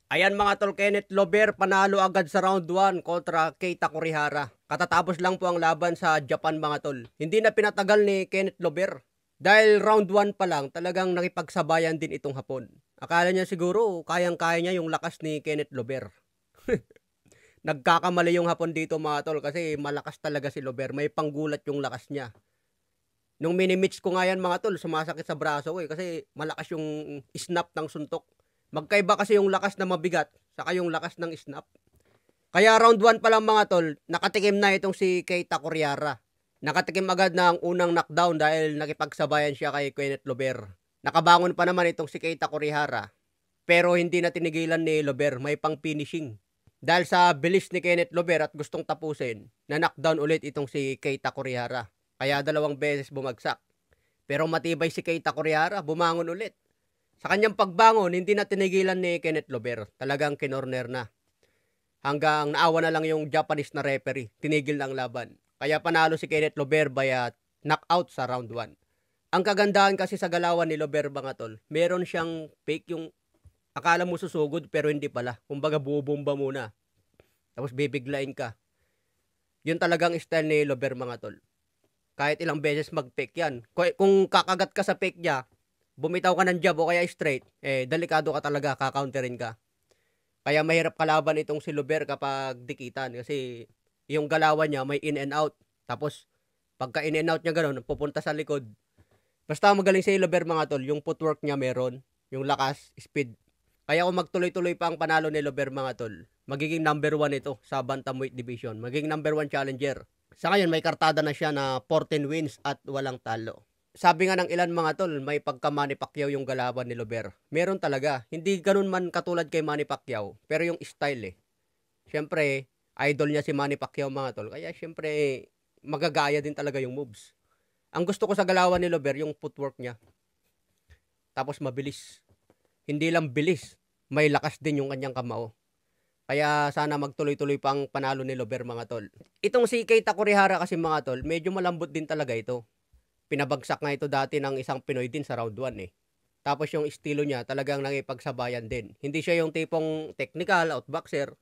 Ayan mga tol, Kenneth Lober panalo agad sa round 1 kontra Keita Kurihara. Katatapos lang po ang laban sa Japan mga tol. Hindi na pinatagal ni Kenneth Lober. Dahil round 1 pa lang talagang nakipagsabayan din itong Hapon. Akala niya siguro kayang-kaya niya yung lakas ni Kenneth Lober. Nagkakamali yung Hapon dito mga tol kasi malakas talaga si Lober. May panggulat yung lakas niya. Nung mini-mitch ko nga yan mga tol, sumasakit sa braso ko kasi malakas yung snap ng suntok. Magkaiba kasi yung lakas na mabigat saka yung lakas ng snap. Kaya round 1 pa lang mga tol, nakatikim na itong si Keita Kurihara. Nakatikim agad ng unang knockdown dahil nakipagsabayan siya kay Kenneth Lober. Nakabangon pa naman itong si Keita Kurihara. Pero hindi na tinigilan ni Lober, may pang finishing. Dahil sa bilis ni Kenneth Lober at gustong tapusin, na knockdown ulit itong si Keita Kurihara. Kaya 2 beses bumagsak. Pero matibay si Keita Kurihara, bumangon ulit. Sa kanyang pagbangon, hindi na tinigilan ni Kenneth Lober. Talagang kinorner na. Hanggang naawa na lang yung Japanese na referee. Tinigil na ang laban. Kaya panalo si Kenneth Lober via knockout sa round 1. Ang kagandahan kasi sa galawan ni Lober mga tol, meron siyang fake yung akala mo susugod pero hindi pala. Kumbaga bubomba muna. Tapos bibiglain ka. Yun talagang style ni Lober mga tol. Kahit ilang beses mag-fake yan. Kung kakagat ka sa fake niya, bumitaw ka ng jab o kaya straight, delikado ka talaga, kakounterin ka. Kaya mahirap kalaban itong si Lober kapag dikitan kasi yung galawan niya may in and out. Tapos pagka in and out niya ganoon, pupunta sa likod. Basta magaling si Lober mga tol, yung footwork niya meron, yung lakas, speed. Kaya kung magtuloy-tuloy pa ang panalo ni Lober mga tol, magiging number 1 ito sa bantamweight division. Magiging number 1 challenger. Sa ngayon may kartada na siya na 14 wins at walang talo. Sabi nga ng ilan mga tol, may pagka Manny Pacquiao yung galawan ni Lober. Meron talaga. Hindi ganun man katulad kay Manny Pacquiao, pero yung style Siyempre, idol niya si Manny Pacquiao mga tol. Kaya siyempre, magagaya din talaga yung moves. Ang gusto ko sa galawan ni Lober, yung footwork niya. Tapos mabilis. Hindi lang bilis, may lakas din yung kanyang kamao. Kaya sana magtuloy-tuloy pang panalo ni Lober mga tol. Itong si Keita Kurihara kasi mga tol, medyo malambot din talaga ito. Pinabagsak nga ito dati ng isang Pinoy din sa round 1 Tapos yung estilo niya talagang nakipagsabayan din. Hindi siya yung tipong technical, outboxer.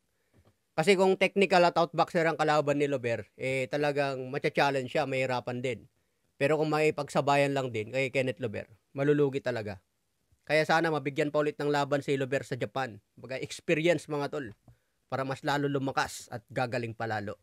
Kasi kung technical at outboxer ang kalaban ni Lober, talagang matcha-challenge siya, mahirapan din. Pero kung makipagsabayan lang din kay Kenneth Lober, malulugi talaga. Kaya sana mabigyan pa ulit ng laban si Lober sa Japan. Baga experience mga tol, para mas lalo lumakas at gagaling palalo.